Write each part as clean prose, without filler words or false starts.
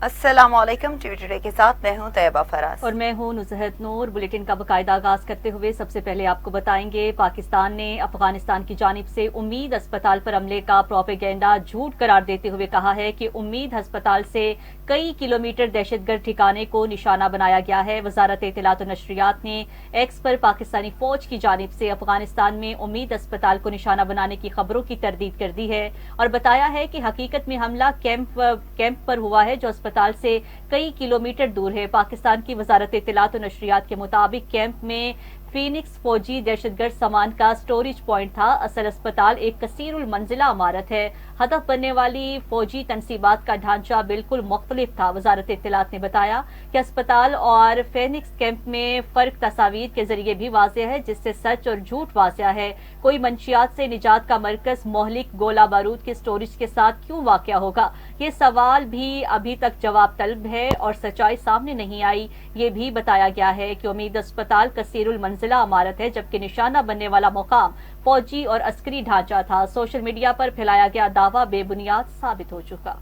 अस्सलाम वालेकुम। TV today के साथ मैं हूं तैयबा फराज और मैं हूं नुज़हत नूर। बुलेटिन का बाकायदा आगाज करते हुए सबसे पहले आपको बताएंगे, पाकिस्तान ने अफगानिस्तान की जानिब से उम्मीद अस्पताल पर हमले का प्रोपेगेंडा झूठ करार देते हुए कहा है कि उम्मीद अस्पताल से कई किलोमीटर दहशतगर्द ठिकाने को निशाना बनाया गया है। वजारत इत्तलात और नशरियात ने एक्स पर पाकिस्तानी फौज की जानिब से अफगानिस्तान में उम्मीद अस्पताल को निशाना बनाने की खबरों की तरदीद कर दी है और बताया है कि हकीकत में हमला कैंप पर हुआ है जो अस्पताल से कई किलोमीटर दूर है। पाकिस्तान की वजारत इत्तलात और नशरियात के मुताबिक कैंप में फीनिक्स फौजी दहशतगर्द सामान का स्टोरेज पॉइंट था। असल अस्पताल एक कसीरुल मंजिला इमारत है। हदफ बनने वाली फौजी तनसीबात का ढांचा बिल्कुल मुख्तलिफ था। वजारत इत्तलात ने बताया कि अस्पताल और फीनिक्स कैंप में फर्क तस्वीर के जरिए भी वाज़ेह है, जिससे सच और झूठ वाज़ेह है। कोई मंशियात से निजात का मरकज मोहलिक गोला बारूद के स्टोरेज के साथ क्यों वाक़या होगा, ये सवाल भी अभी तक जवाब तलब है और सच्चाई सामने नहीं आई। ये भी बताया गया है कि उम्मीद अस्पताल कसीरुल मंजिला इमारत है, जबकि निशाना बनने वाला मुकाम फौजी और अस्करी ढांचा था। सोशल मीडिया पर फैलाया गया दावा बेबुनियाद साबित हो चुका।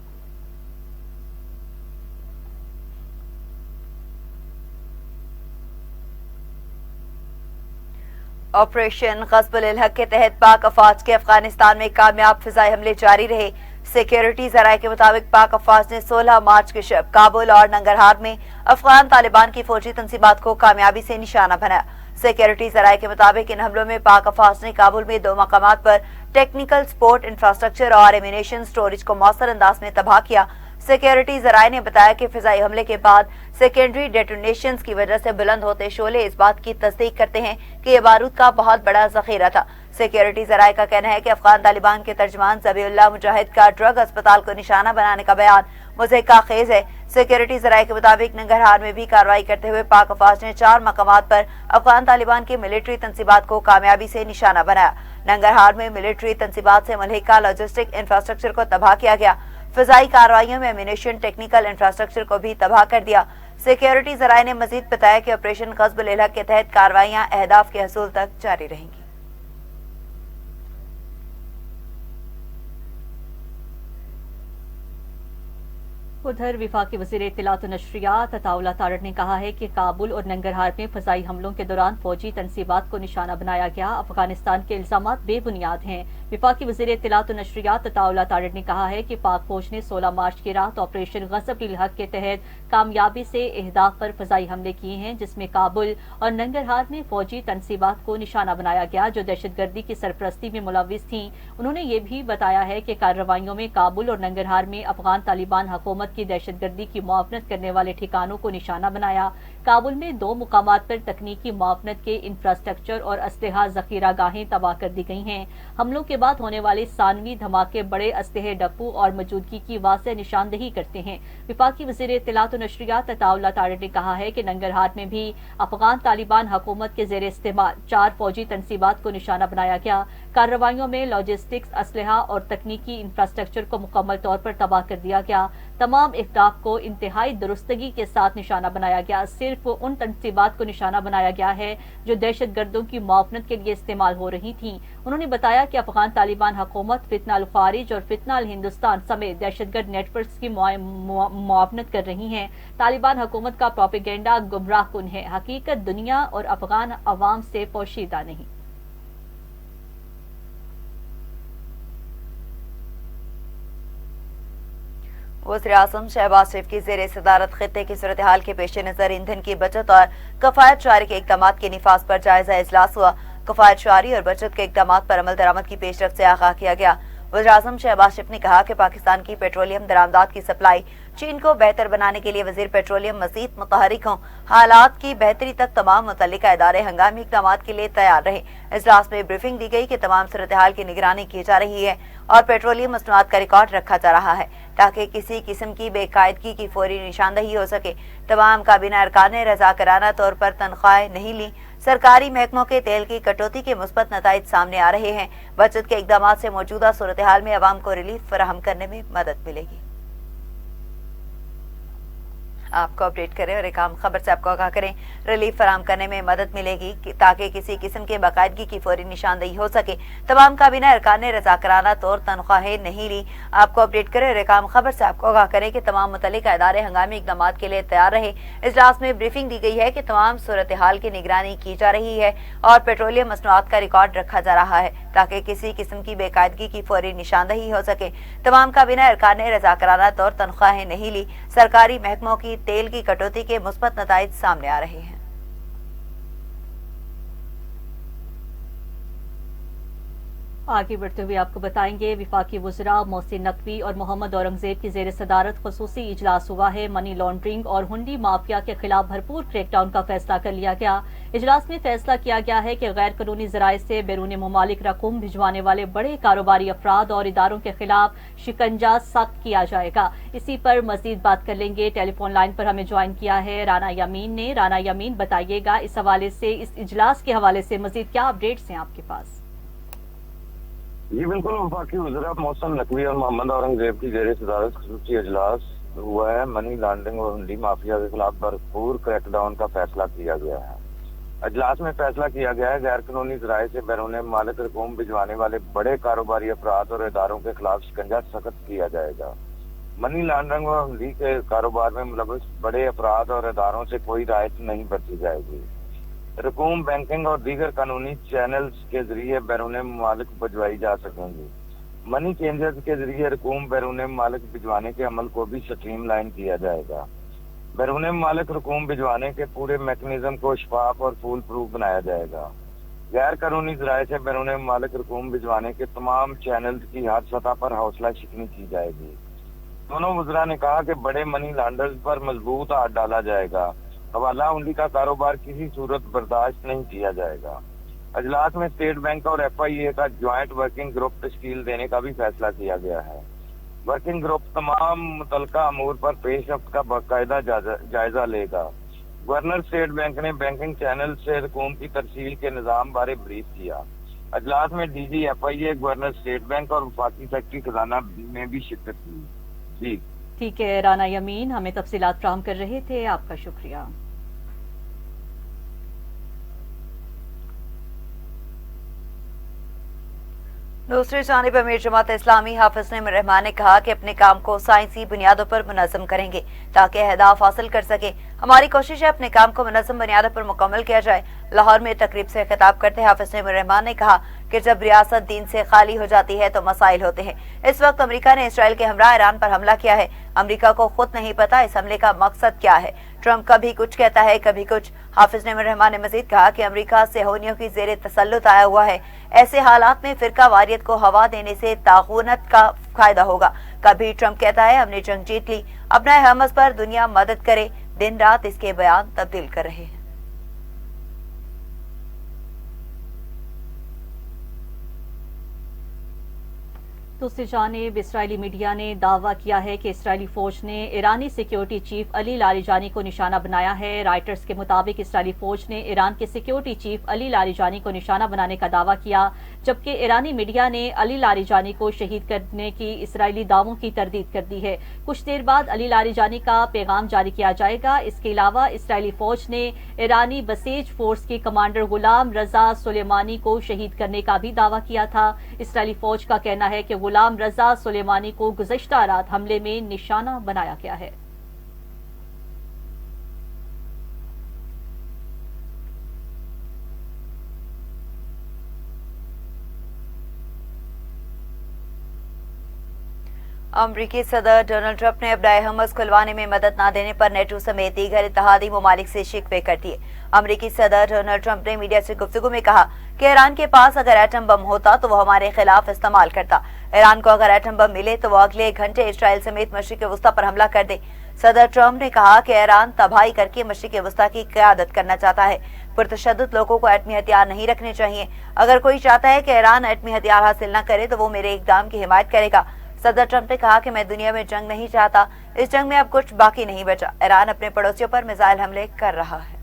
ऑपरेशन ग़ज़ब-उल-हक़ के तहत पाक अफवाज के अफगानिस्तान में कामयाब फिज़ाई हमले जारी रहे। सिक्योरिटी ज़राए के मुताबिक पाक अफवाज ने 16 मार्च के शब काबुल और नंगरहार में अफगान तालिबान की फौजी तंसीबात को कामयाबी से निशाना बनाया। सिक्योरिटी ज़राए के मुताबिक इन हमलों में पाक अफवाज ने काबुल में 2 मकामात पर टेक्निकल सपोर्ट इंफ्रास्ट्रक्चर और एमिनेशन स्टोरेज को मौसर अंदाज में तबाह किया। सिक्योरिटी ज़राए ने बताया कि फिजाई हमले के बाद सेकेंडरी डेटोनेशंस की वजह से बुलंद होते शोले इस बात की तस्दीक करते हैं कि यह बारूद का बहुत बड़ा जखीरा था। सिक्योरिटी ज़राए का कहना है कि अफगान तालिबान के तर्जमान ज़बीउल्लाह मुजाहिद का ड्रग अस्पताल को निशाना बनाने का बयान मुज़हिक्का-खेज है। सिक्योरिटी ज़राए के मुताबिक नंगरहार में भी कार्रवाई करते हुए पाक अफवाज ने 4 मकामात पर अफगान तालिबान की मिलिट्री तंसीबात को कामयाबी से निशाना बनाया। नंगरहार में मिलिट्री तंसीबात से मुल्हिका लॉजिस्टिक इंफ्रास्ट्रक्चर को तबाह किया गया। फिजाई कार्रवाइयों में एमिनेशन टेक्निकल इंफ्रास्ट्रक्चर को भी तबाह कर दिया। सिक्योरिटी ज़राए ने मजीद बताया कि ऑपरेशन ग़ज़ब-उल-हक़ के तहत कार्रवाइयां अहदाफ के हसूल तक जारी रहेंगी। उधर विफाकी वज़ीर इत्तलात और नशरियात अताउल्लाह तारड़ ने कहा है कि काबुल और नंगरहार में फ़ज़ाई हमलों के दौरान फौजी तनसीबात को निशाना बनाया गया। अफगानिस्तान के इल्ज़ामात बेबुनियाद हैं। विफाकी वज़ीर इत्तलात और नशरियात अताउल्लाह तारड़ ने कहा है कि पाक फौज ने 16 मार्च की रात ऑपरेशन ग़ज़ब-उल-हक़ के तहत कामयाबी से अहदाफ पर फ़ज़ाई हमले किए हैं, जिसमें काबुल और नंगरहार में फौजी तनसीबात को निशाना बनाया गया जो दहशतगर्दी की सरपरस्ती में मुलव्विस थीं। उन्होंने ये भी बताया है कि कार्रवाइयों में काबुल और नंगरहार में अफगान तालिबान हुकूमत की दहशतगर्दी की मुआवनत करने वाले ठिकानों को निशाना बनाया। काबुल में 2 मुकामात पर तकनीकी मुआवनत के इंफ्रास्ट्रक्चर और असलहा ज़ख़ीरागाहें तबाह कर दी गई हैं। हमलों के बाद होने वाले सानवी धमाके बड़े असलहे डप्पू और मौजूदगी की वाज़ेह निशानदही करते हैं। विफाकी वज़ीर इत्तलात और नशरियात अताउल्लाह तारड़ ने कहा है कि नंगरहार में भी अफगान तालिबान हुकूमत के ज़ेर इस्तेमाल 4 फौजी तनसीबात को निशाना बनाया गया। कार्रवाइयों में लॉजिस्टिक्स, असलहा और तकनीकी इंफ्रास्ट्रक्चर को मुकम्मल तौर पर तबाह कर दिया गया। तमाम इख्तिलाफ को इंतहाई दुरुस्तगी के साथ निशाना बनाया गया। सिर्फ उन तनसीबात को निशाना बनाया गया है जो दहशतगर्दों की मुआवनत के लिए इस्तेमाल हो रही थीं। उन्होंने बताया कि अफगान तालिबान हुकूमत फितना अल खारिज और फितना अल हिंदुस्तान समेत दहशतगर्द नेटवर्क की मुआवनत कर रही हैं। तालिबान हुकूमत का प्रोपेगेंडा गुमराह कुन है, हकीकत दुनिया और अफगान अवाम से पोशीदा नहीं। वज़ीर-ए-आज़म शहबाज शरीफ की ज़ेर सदारत खित्ते की सूरत हाल के पेश नज़र ईंधन की बचत और कफ़ायत शुआरी के इक़दामात के निफाज पर जायजा इजलास हुआ। कफ़ायत शुआरी और बचत के इक़दामात पर अमल दरामद की पेशरफ्त से आगाह किया गया। वज़ीर-ए-आज़म शहबाज शरीफ ने कहा कि पाकिस्तान की पेट्रोलियम दरामदात की सप्लाई चीन को बेहतर बनाने के लिए वज़ीर पेट्रोलियम मज़ीद मुतहरिक हों। हालात की बेहतरी तक तमाम मुतल्लिका इदारे हंगामी इक़दामात के लिए तैयार रहे। इजलास में ब्रीफिंग दी गई कि तमाम सूरत हाल की निगरानी की जा रही है और पेट्रोलियम मसनूआत का रिकॉर्ड रखा जा रहा है ताकि किसी किस्म की बेकायदगी की फौरी निशानदही हो सके। तमाम काबीना अरकान ने रज़ाकराना तौर पर तनख्वाहें नहीं ली। सरकारी महकमों के तेल की कटौती के मुस्बत नताइज सामने आ रहे हैं। बचत के इक़दामात से मौजूदा सूरत हाल में अवाम को रिलीफ फराहम करने में मदद मिलेगी। آپ کو اپڈیٹ کریں اور ایک عام خبر سے آپ کو آگاہ کریں۔ ریلیف فراہم کرنے میں مدد ملے گی تاکہ کسی قسم کی باقاعدگی کی فوری نشاندہی ہو سکے۔ تمام کابینہ ارکان نے رضاکارانہ طور تنخواہیں نہیں لی۔ آپ کو اپڈیٹ کریں اور ایک عام خبر سے آپ کو آگاہ کریں کہ تمام متعلقہ ادارے ہنگامی اقدامات کے لیے تیار رہے۔ اجلاس میں بریفنگ دی گئی ہے کہ تمام صورتحال کی نگرانی کی جا رہی ہے اور پیٹرولیم مصنوعات کا ریکارڈ رکھا جا رہا ہے تاکہ کسی قسم کی بے قاعدگی کی فوری نشاندہی ہو سکے۔ تمام کابینہ ارکان نے رضاکارانہ طور تنخواہیں نہیں لی۔ سرکاری محکموں کی تیل کی کٹوتی کے مثبت نتائج سامنے آ رہے ہیں۔ آگے بڑھتے ہوئے آپ کو بتائیں گے وفاقی وزراء محسن نقوی اور محمد اورنگزیب کی زیر صدارت خصوصی اجلاس ہوا ہے۔ منی لانڈرنگ اور ہنڈی مافیا کے خلاف بھرپور کریک ڈاؤن کا فیصلہ کر لیا گیا۔ اجلاس میں فیصلہ کیا گیا ہے کہ غیر قانونی ذرائع سے بیرون ممالک رقوم بھجوانے والے بڑے کاروباری افراد اور اداروں کے خلاف شکنجہ سخت کیا جائے گا۔ اسی پر مزید بات کر لیں گے۔ ٹیلی فون لائن پر ہمیں جوائن کیا ہے رانا یمین نے۔ رانا یمین، بتائیے گا اس حوالے سے، اس اجلاس کے حوالے سے مزید کیا اپڈیٹس ہیں آپ کے پاس؟ جی بالکل، وفاقی وزراء محسن نقوی اور محمد اورنگزیب کی زیر صدارت خصوصی اجلاس ہوا ہے۔ منی لانڈرنگ اور ہنڈی مافیا کے خلاف بھرپور کریک ڈاؤن کا فیصلہ کیا گیا ہے۔ اجلاس میں فیصلہ کیا گیا ہے غیر قانونی ذرائع سے بیرون ممالک رقوم بھجوانے والے بڑے کاروباری افراد اور اداروں کے خلاف شکنجہ سخت کیا جائے گا۔ منی لانڈرنگ اور ہنڈی کے کاروبار میں ملوث بڑے افراد اور اداروں سے کوئی رعایت نہیں برتی جائے گی۔ رقوم بینکنگ اور دیگر قانونی چینلز کے ذریعے بیرون ممالک بھجوائی جا سکیں گی۔ منی چینجرز کے ذریعے رقوم بیرون ممالک بھجوانے کے عمل کو بھی سٹریم لائن کیا جائے گا۔ بیرون ممالک رقوم بھجوانے کے پورے میکنزم کو شفاف اور فول پروف بنایا جائے گا۔ غیر قانونی ذرائع سے بیرون ممالک رقوم بھجوانے کے تمام چینلز کی ہر سطح پر حوصلہ شکنی کی جائے گی۔ دونوں وزراء نے کہا کہ بڑے منی لانڈرز پر مضبوط ہاتھ ڈالا جائے گا۔ حوالہ ہنڈی کا کاروبار کسی صورت برداشت نہیں کیا جائے گا۔ اجلاس میں اسٹیٹ بینک اور ایف آئی اے کا جوائنٹ ورکنگ گروپ تشکیل دینے کا بھی فیصلہ کیا گیا ہے۔ ورکنگ گروپ تمام متعلقہ امور پر پیش رفت کا باقاعدہ جائزہ لے گا۔ گورنر اسٹیٹ بینک نے بینکنگ چینل سے رقوم کی ترسیل کے نظام بارے بریف کیا۔ اجلاس میں ڈی جی ایف آئی اے، گورنر اسٹیٹ بینک اور وفاقی سیکرٹری خزانہ نے بھی شرکت کی۔ جی ٹھیک ہے رانا یمین، ہمیں تفصیلات فراہم کر رہے تھے، آپ کا شکریہ۔ دوسری جانب امیر جماعت اسلامی حافظ نعیم الرحمان نے کہا کہ اپنے کام کو سائنسی بنیادوں پر منظم کریں گے تاکہ اہداف حاصل کر سکیں۔ ہماری کوشش ہے اپنے کام کو منظم بنیادوں پر مکمل کیا جائے۔ لاہور میں تقریب سے خطاب کرتے حافظ نعیم الرحمان نے کہا کہ جب ریاست دین سے خالی ہو جاتی ہے تو مسائل ہوتے ہیں۔ اس وقت امریکہ نے اسرائیل کے ہمراہ ایران پر حملہ کیا ہے۔ امریکہ کو خود نہیں پتا اس حملے کا مقصد کیا ہے۔ ٹرمپ کبھی کچھ کہتا ہے کبھی کچھ۔ حافظ نعیم الرحمان نے مزید کہا کہ امریکہ صہیونیوں کی زیر تسلط آیا ہوا ہے۔ ایسے حالات میں فرقہ واریت کو ہوا دینے سے طاغوت کا فائدہ ہوگا۔ کبھی ٹرمپ کہتا ہے ہم نے جنگ جیت لی، اپنا حماس پر دنیا مدد کرے، دن رات اس کے بیان تبدیل کر رہے ہیں۔ دوسری جانب اسرائیلی میڈیا نے دعویٰ کیا ہے کہ اسرائیلی فوج نے ایرانی سیکیورٹی چیف علی لاریجانی کو نشانہ بنایا ہے۔ رائٹرز کے مطابق اسرائیلی فوج نے ایران کے سیکیورٹی چیف علی لاریجانی کو نشانہ بنانے کا دعویٰ کیا، جبکہ ایرانی میڈیا نے علی لاریجانی کو شہید کرنے کی اسرائیلی دعووں کی تردید کر دی ہے۔ کچھ دیر بعد علی لاریجانی کا پیغام جاری کیا جائے گا۔ اس کے علاوہ اسرائیلی فوج نے ایرانی بسیج فورس کی کمانڈر غلام رضا سلیمانی کو شہید کرنے کا بھی دعویٰ کیا تھا۔ اسرائیلی فوج کا کہنا ہے کہ غلام رضا سلیمانی کو گزشتہ رات حملے میں نشانہ بنایا گیا ہے۔ امریکی صدر ڈونلڈ ٹرمپ نے ابنائے حماس کھلوانے میں مدد نہ دینے پر نیٹو سمیت دیگر اتحادی ممالک سے شکوے کر دیے۔ امریکی صدر ڈونلڈ ٹرمپ نے میڈیا سے گفتگو میں کہا کہ ایران کے پاس اگر ایٹم بم ہوتا تو وہ ہمارے خلاف استعمال کرتا۔ ایران کو اگر ایٹم بم ملے تو وہ اگلے گھنٹے اسرائیل سمیت مشرق وسطی پر حملہ کر دے۔ صدر ٹرمپ نے کہا کہ ایران تباہی کر کے مشرق وسطی کی قیادت کرنا چاہتا ہے۔ پرتشدد لوگوں کو ایٹمی ہتھیار نہیں رکھنے چاہیے۔ اگر کوئی چاہتا ہے کہ ایران ایٹمی ہتھیار حاصل نہ کرے تو وہ میرے اقدام کی حمایت کرے گا۔ صدر ٹرمپ نے کہا کہ میں دنیا میں جنگ نہیں چاہتا، اس جنگ میں اب کچھ باقی نہیں بچا۔ ایران اپنے پڑوسیوں پر میزائل حملے کر رہا ہے۔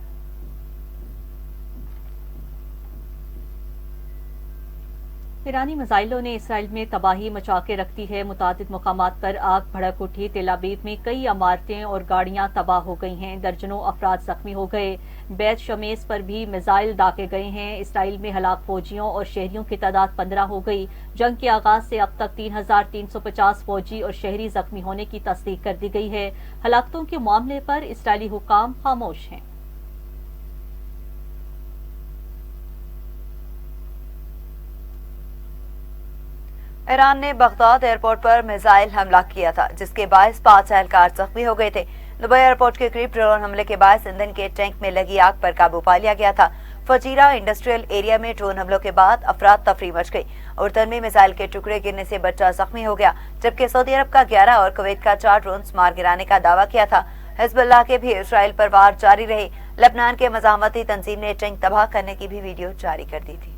ईरानी मिसाइलों ने इसराइल में तबाही मचा के रख दी है। मुतादिद मकामात पर आग भड़क उठी। तेल अवीव में कई इमारतें और गाड़ियां तबाह हो गई हैं। दर्जनों अफराद जख्मी हो गए। बैत शमेस पर भी मिसाइल दागे गए हैं। इसराइल में हलाक फौजियों और शहरियों की तादाद 15 हो गई। जंग के आगाज से अब तक 3,350 फौजी और शहरी जख्मी होने की तस्दीक कर दी गई है। हलाकतों के मामले पर इसराइली हुकाम खामोश हैं। ईरान ने बगदाद एयरपोर्ट पर मिसाइल हमला किया था, जिसके बायस 5 एहलकार जख्मी हो गए थे। दुबई एयरपोर्ट के करीब ड्रोन हमले के बायस ईंधन के टैंक में लगी आग पर काबू पा लिया गया था। फजीरा इंडस्ट्रियल एरिया में ड्रोन हमलों के बाद अफराद तफरी मच गई। उर्दन में मिसाइल के टुकड़े गिरने से बच्चा जख्मी हो गया, जबकि सऊदी अरब का 11 और कुवैत का 4 ड्रोन मार गिराने का दावा किया था। हिजबुल्लाह के भी इसराइल पर वार जारी रहे। लेबनान के मज़ाहमती तंजीम ने टैंक तबाह करने की भी वीडियो जारी कर दी थी।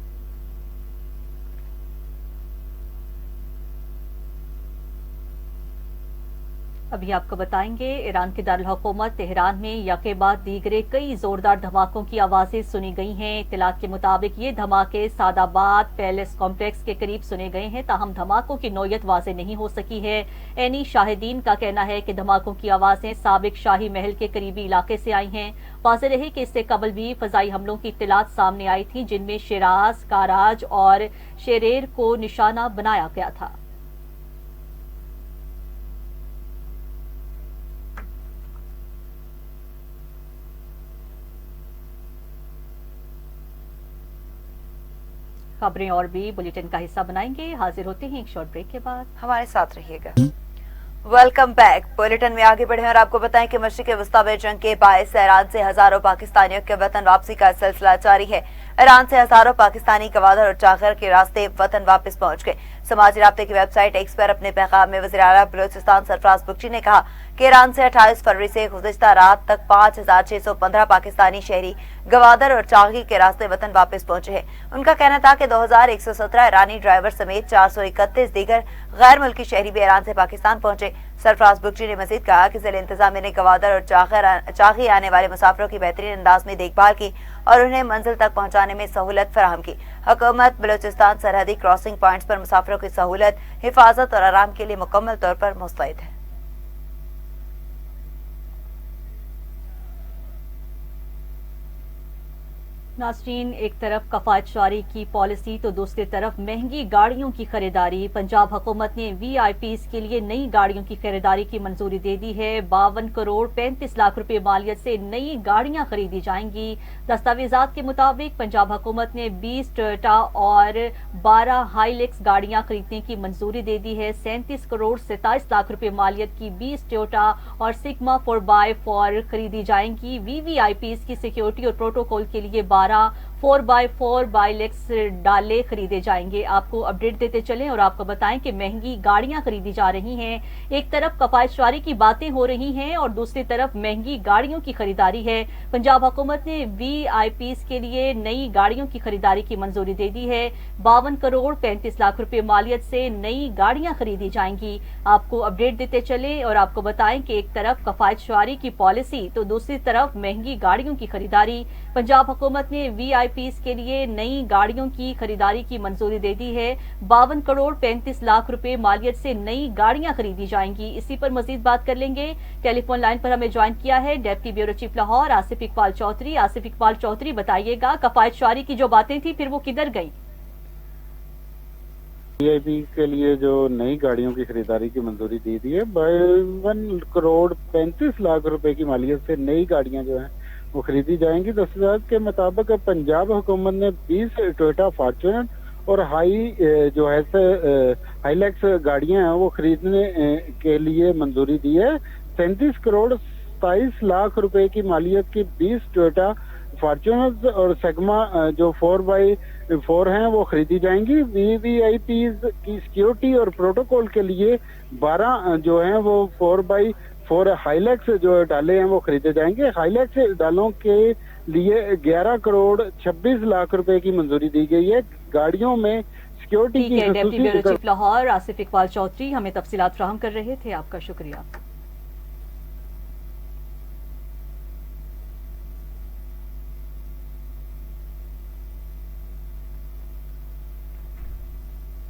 अभी आपको बताएंगे, ईरान के दारुल हुकूमत तेहरान में यके बाद दीगरे कई जोरदार धमाकों की आवाजें सुनी गई हैं। इत्तलात के मुताबिक ये धमाके सादाबाद पैलेस कॉम्प्लेक्स के करीब सुने गए हैं, ताहम धमाकों की नौयत वाज़ेह नहीं हो सकी है। ऐनी शाहिदीन का कहना है कि धमाकों की आवाजें साबिक शाही महल के करीबी इलाके से आई हैं। वाज़ेह रहे कि इससे कबल भी फजाई हमलों की इत्तलात सामने आई थी, जिनमें शिराज, काराज और शेरेर को निशाना बनाया गया था। खबरें और भी बुलेटिन का हिस्सा बनाएंगे। हाजिर होते हैं एक शॉर्ट ब्रेक के बाद। हमारे साथ रहिएगा। Welcome back. बुलेटिन में आगे बढ़े और आपको बताएं कि मशरिक़ वस्ता में जंग के बायस ईरान से हजारों पाकिस्तानियों के वतन वापसी का सिलसिला जारी है। ईरान से हजारों पाकिस्तानी गवादर और चाकर के रास्ते वतन वापस पहुंच गए। समाजी राब्ते की वेबसाइट एक्स पर अपने पैगाम में वज़ीर आला बलूचिस्तान सरफराज बुगची ने कहा कि ईरान से 28 फरवरी से गुज़िश्ता रात तक 5,615 पाकिस्तानी शहरी गवादर और चागी के रास्ते वतन वापस पहुंचे हैं। उनका कहना था कि 2117 ईरानी ड्राइवर समेत 431 दीगर गैर मुल्की शहरी भी ईरान से पाकिस्तान पहुंचे। सरफराज बुगची ने मजीद कहा कि जिला इंतजामिया ने गवादर और चागी आने वाले मुसाफिरों की बेहतरीन अंदाज में देखभाल की और उन्हें मंजिल तक पहुंचाने में सहूलत फराहम की। हुकूमत बलूचिस्तान सरहदी क्रॉसिंग पॉइंट्स पर मुसाफिरों की सहूलत, हिफाजत और आराम के लिए मुकम्मल तौर पर मुस्तैद है। नाज़रीन, एक तरफ कफायत जारी की पॉलिसी तो दूसरी तरफ महंगी गाड़ियों की खरीदारी। पंजाब हुकूमत ने VIPs के लिए नई गाड़ियों की खरीदारी की मंजूरी दे दी है। 52 करोड़ 35 लाख रुपए मालियत से नई गाड़ियां खरीदी जाएंगी। दस्तावेजात के मुताबिक पंजाब हुकूमत ने 20 टोयोटा और 12 हाईलेक्स गाड़ियां खरीदने की मंजूरी दे दी है। 37 करोड़ 27 लाख रुपए मालियत की 20 टोयोटा और सिग्मा 4x4 खरीदी जाएंगी। VVIPs की सिक्योरिटी और प्रोटोकॉल के लिए 12 4x4 बाइलेक्स डाले खरीदे जाएंगे। आपको अपडेट देते चलें और आपको बताएं कि महंगी गाड़ियां खरीदी जा रही हैं। एक तरफ कफायत जारी की बातें हो रही हैं और दूसरी तरफ महंगी गाड़ियों की खरीदारी है। पंजाब हुकूमत ने VIPs के लिए नई गाड़ियों की खरीदारी की मंजूरी दे दी है। 52 करोड़ 35 लाख रुपए मालियत से नई गाड़ियां खरीदी जाएंगी। आपको अपडेट देते चले और आपको बताएं कि एक तरफ कफायत जारी की पॉलिसी तो दूसरी तरफ महंगी गाड़ियों की खरीदारी। पंजाब हुकूमत ने VIPs के लिए नई गाड़ियों की खरीदारी की मंजूरी दे दी है। 52 करोड़ 35 लाख रुपए मालियत से नई गाड़ियां खरीदी जाएंगी। इसी पर मजीद बात कर लेंगे। टेलीफोन लाइन पर हमें ज्वाइन किया है deputy bureau chief Lahore Asif Iqbal Chaudhry. Asif Iqbal Chaudhry, बताइएगा कफायत जारी की जो बातें थी फिर वो किधर गई? VIP के लिए जो नई गाड़ियों की खरीदारी की मंजूरी दी दी है, 52 करोड़ 35 लाख रुपए की मालियत से नई गाड़ियां जो हैं वो खरीदी जाएंगी। दस्तावेज़ के मुताबिक पंजाब हुकूमत ने 20 टोयोटा फॉर्च्यूनर और हाईलैक्स गाड़ियां हैं वो खरीदने के लिए मंजूरी दी है। 37 करोड़ 27 लाख रुपए की मालियत की 20 टोयोटा फॉर्च्यूनर और सेगमा जो 4x4 हैं वो खरीदी जाएंगी। VVIPs की सिक्योरिटी और प्रोटोकॉल के लिए 12 जो हैं वो 4x4 हाईलैक्स जो डाले हैं वो खरीदे जाएंगे। हाईलैक्स डालों के लिए 11 करोड़ 26 लाख रुपए की मंजूरी दी गई है। गाड़ियों में सिक्योरिटी की deputy bureau chief Lahore Asif Iqbal Chaudhry हमें तफसीलात फराहम कर रहे थे। आपका शुक्रिया।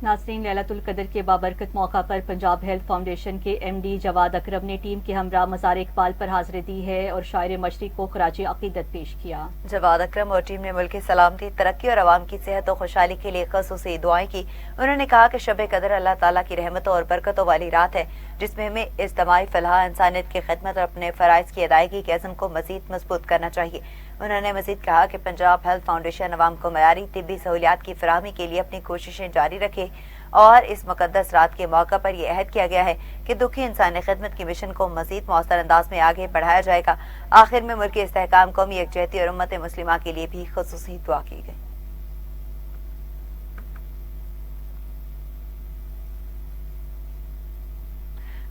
नाज़रीन, लैलतुल कदर के बाबरकत मौका पर पंजाब हेल्थ फाउंडेशन के MD जवाद अकरम ने टीम के हमरा मज़ार इकबाल पर हाज़िरी दी है और शायर मशरिक़ को खराज अक़ीदत पेश किया। जवाद अकरम और टीम ने मुल्क की सलामती, तरक्की और आवाम की सेहत और खुशहाली के लिए ख़ुसूसी दुआएं की। उन्होंने कहा कि शब कदर अल्लाह ताला की रहमतों और बरकतों वाली रात है, जिसमें हमें इज्तिमाई फलाह, इंसानियत की खिदमत और अपने फ़राइज़ की अदायगी के अज़्म को मज़ीद मजबूत करना चाहिए। उन्होंने मज़ीद कहा कि पंजाब हेल्थ फाउंडेशन अवाम को मयारी तिब्बी सहूलियात की फराहमी के लिए अपनी कोशिशें जारी रखे और इस मुक़द्दस रात के मौका पर यह अहद किया गया है कि दुखी इंसानी खिदमत की मिशन को मज़ीद मौसर अंदाज में आगे बढ़ाया जाएगा। आखिर में मुल्क के इस्तेहकाम, कौमी यकजहती और उम्मत मुस्लिमा के लिए भी ख़ुसूसी दुआ की गई।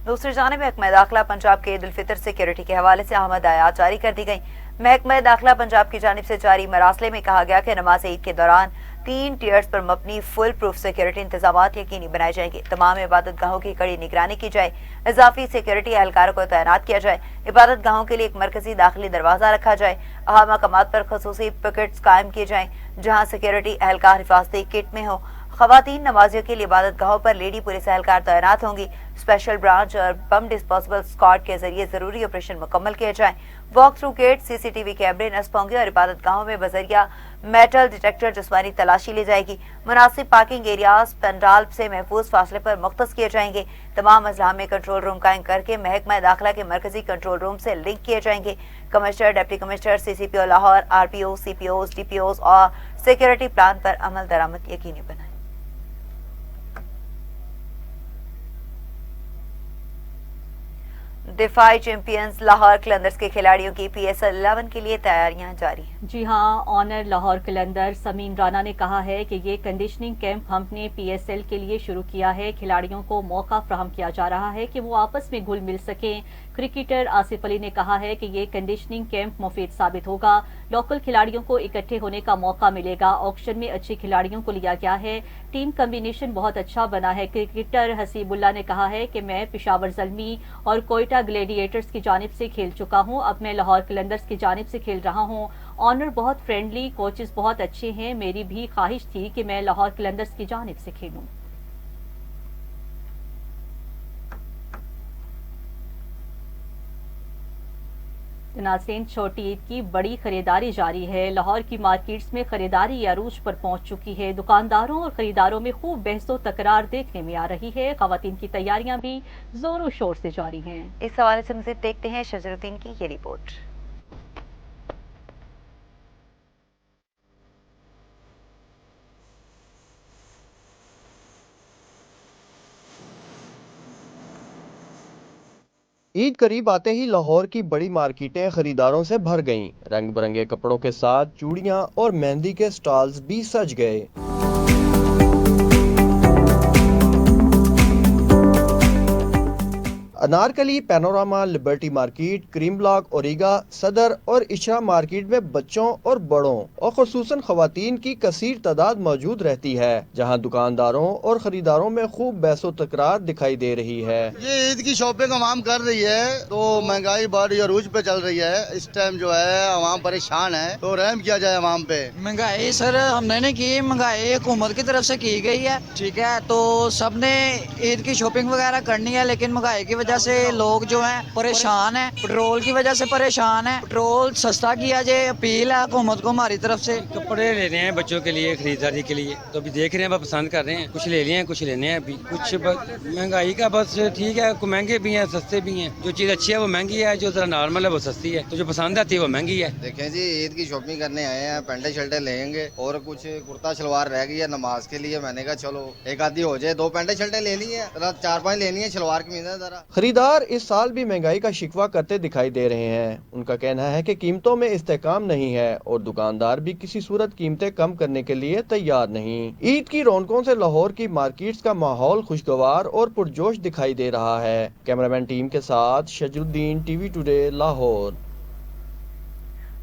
दूसरी जानिब महकमा दाखिला पंजाब के ईद उल फितर सिक्योरिटी के हवाले से अहम हदायत जारी कर दी गई। महकमा दाखिला पंजाब की जानिब से जारी मरासले में कहा गया कि नमाज ईद के दौरान 3 टियर्स पर मबनी फुल प्रूफ सिक्योरिटी इंतजामात यकीनी बनाए जाएंगे। तमाम इबादत गाहों की कड़ी निगरानी की जाए, इजाफी सिक्योरिटी एहलकारों को तैनात किया जाए, इबादत गाहों के लिए एक मरकजी दाखिली दरवाजा रखा जाए, अहम मकामात पर खसूसी पिकेट्स कायम किए जाएं जहाँ सिक्योरिटी एहलकार हिफाजती किट में हो। खवातीन नमाजियों के लिए इबादत गाहों पर लेडी पुलिस एहलकार तैनात होंगी। स्पेशल ब्रांच और बम डिस्पोजेबल स्क्वाड के जरिए जरूरी ऑपरेशन मुकम्मल किए जाएं। वॉक थ्रू गेट, CCTV कैमरे नस्ब होंगे और इबादत गाहों में बजरिया मेटल डिटेक्टर जिस्मानी तलाशी ली जाएगी। मुनासिब पार्किंग एरियाज पंडाल से महफूज फासले पर मुख्तस किए जाएंगे। तमाम अजला में कंट्रोल रूम कायम करके महकमा दाखिला के मरकजी कंट्रोल रूम से लिंक किए जाएंगे। Commissioner, deputy commissioner, CCPO Lahore, RPO, CPOs, DPOs और सिक्योरिटी प्लान पर अमल दरामद यकीनी बनाए। दिफाई चैंपियंस लाहौर कलंदर्स के खिलाड़ियों की PSL 11 के लिए तैयारियां जारी हैं। जी हाँ, ऑनर लाहौर कलंदर समीन राना ने कहा है कि ये कंडीशनिंग कैंप हमने PSL के लिए शुरू किया है। खिलाड़ियों को मौका फराहम किया जा रहा है कि वो आपस में घुल मिल सकें। क्रिकेटर आसिफ अली ने कहा है कि ये कंडीशनिंग कैंप मुफीद साबित होगा। लोकल खिलाड़ियों को इकट्ठे होने का मौका मिलेगा। ऑक्शन में अच्छे खिलाड़ियों को लिया गया है। टीम कम्बिनेशन बहुत अच्छा बना है। क्रिकेटर हसीबुल्ला ने कहा है कि मैं पेशावर ज़ल्मी और कोयटा ग्लेडिएटर्स की जानिब से खेल चुका हूं, अब मैं लाहौर कलंदर्स की जानिब से खेल रहा हूं। ऑनर बहुत फ्रेंडली, कोचेस बहुत अच्छे हैं। मेरी भी ख्वाहिश थी कि मैं लाहौर कलंदर्स की जानिब से खेलूं। नाज़रीन, छोटी ईद की बड़ी खरीदारी जारी है। लाहौर की मार्केट्स में खरीदारी अरूज पर पहुंच चुकी है। दुकानदारों और खरीदारों में खूब बहसो तकरार देखने में आ रही है। खवातीन की तैयारियां भी जोरों शोर से जारी हैं। इस हवाले से मज़ीद देखते हैं शजरुद्दीन की ये रिपोर्ट। ईद करीब आते ही लाहौर की बड़ी मार्केटें खरीदारों से भर गईं। रंग बिरंगे कपड़ों के साथ चूड़ियां और मेहंदी के स्टॉल्स भी सज गए। Anarkali, Panorama, Liberty Market, Karim Block, ओरिगा, सदर और इशरा मार्केट में बच्चों और बड़ों और खुसूसन खवातीन की कसीर तादाद मौजूद रहती है, जहां दुकानदारों और खरीदारों में खूब बहसो तकरार दिखाई दे रही है। ये ईद की शॉपिंग आवाम कर रही है तो महंगाई बढ़ अरूज पे चल रही है। इस टाइम जो है आवाम परेशान है, तो रहम किया जाए आवाम पे। महंगाई सर हमने नहीं की, महंगाई हुकूमत की तरफ से की गई है, ठीक है। तो सबने ईद की शॉपिंग वगैरह करनी है, लेकिन महंगाई की वजह से लोग जो हैं परेशान हैं। पेट्रोल की वजह से परेशान है। पेट्रोल सस्ता किया जाए, अपील है हुकूमत को हमारी तरफ से। कपड़े लेने हैं बच्चों के लिए, खरीदारी के लिए, तो अभी देख रहे हैं, पसंद कर रहे हैं। कुछ ले लिए हैं, कुछ लेने हैं अभी। कुछ महंगाई का बस ठीक है, महंगे भी हैं, सस्ते भी हैं। जो चीज़ अच्छी है वो महंगी है, जो जरा नॉर्मल है वो सस्ती है। तो जो पसंद आती है वो महंगी है। देखें जी, ईद की शॉपिंग करने आए हैं, पेंटे शर्टे लेंगे और कुछ कुर्ता शलवार रह गई है नमाज के लिए। मैंने कहा चलो एक आधी हो जाए, 2 पेंटे शर्टे ले ली है, 4-5 लेनी है शलवार की जरा। खरीदार इस साल भी महंगाई का शिकवा करते दिखाई दे रहे हैं। उनका कहना है कि कीमतों में इस्तेहकाम नहीं है और दुकानदार भी किसी सूरत कीमतें कम करने के लिए तैयार नहीं। ईद की रौनकों से लाहौर की मार्केट्स का माहौल खुशगवार और पुरजोश दिखाई दे रहा है। कैमरामैन टीम के साथ शजरुद्दीन, TV टुडे, लाहौर।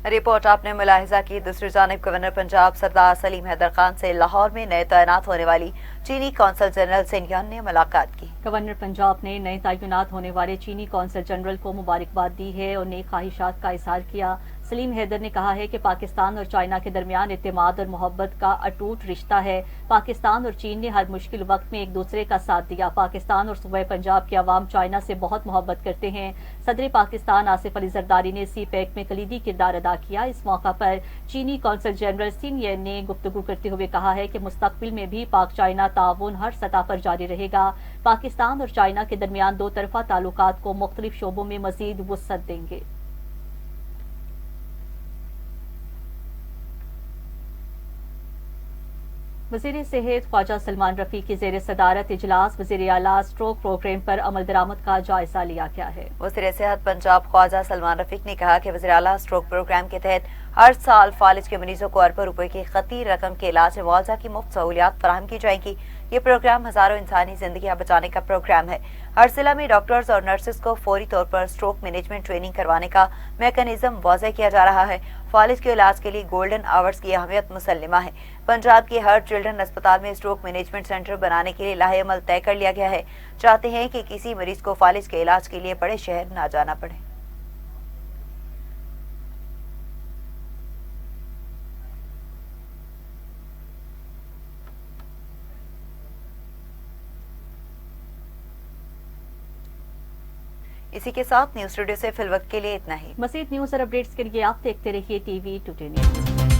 रिपोर्ट आपने मुलाहिजा की। दूसरी जानिब गवर्नर पंजाब सरदार सलीम हैदर खान से लाहौर में नए तैनात होने वाली चीनी कौंसल जनरल सेंगियान ने मुलाकात की। गवर्नर पंजाब ने नए तैनात होने वाले चीनी कौंसल जनरल को मुबारकबाद दी है और नई ख्वाहिशात का इजहार किया। सलीम हैदर ने कहा है कि पाकिस्तान और चाइना के दरमियान इत्तेमाद और मोहब्बत का अटूट रिश्ता है। पाकिस्तान और चीन ने हर मुश्किल वक्त में एक दूसरे का साथ दिया। पाकिस्तान और सूबे पंजाब के अवाम चाइना से बहुत मोहब्बत करते हैं। सदर पाकिस्तान आसिफ अली जरदारी ने CPEC में कलीदी किरदार अदा किया। इस मौका पर चीनी कौंसल जनरल सीनियर ने गुफ्तगू करते हुए कहा है कि मुस्तकबिल में भी पाक चाइना ताउन हर सतह पर जारी रहेगा। पाकिस्तान और चाइना के दरमियान दो तरफा ताल्लुकात को मुख्तलिफ शोबों में मजीद वुसअत देंगे। वज़ीर सेहत ख्वाजा सलमान रफी की ज़ेर सदारत इजलास वज़ीर आला स्ट्रोक प्रोग्राम पर अमल दरामद का जायजा लिया गया है। वज़ीर सेहत पंजाब ख्वाजा सलमान रफीक ने कहा कि वज़ीर आला स्ट्रोक प्रोग्राम के तहत हर साल फालिज के मरीजों को अरबों रुपए की खतीर रकम के इलाज मुआवजा की मुफ्त सहूलियात फराहम की जाएंगी। ये प्रोग्राम हजारों इंसानी जिंदगियां बचाने का प्रोग्राम है। हर जिला में डॉक्टर्स और नर्सेज को फौरी तौर पर स्ट्रोक मैनेजमेंट ट्रेनिंग करवाने का मैकेनिज्म वाज़ेह किया जा रहा है। फालिज के इलाज के लिए गोल्डन आवर्स की अहमियत मुसल्लिमा है। पंजाब के हर चिल्ड्रन अस्पताल में स्ट्रोक मैनेजमेंट सेंटर बनाने के लिए लाहे अमल तय कर लिया गया है। चाहते हैं कि किसी मरीज को फालिज के इलाज के लिए बड़े शहर ना जाना पड़े। इसी के साथ न्यूज स्टूडियो से फिलवक्त के लिए इतना ही। मज़ीद न्यूज़ और अपडेट्स के लिए आप देखते रहिए TV टुडे न्यूज़।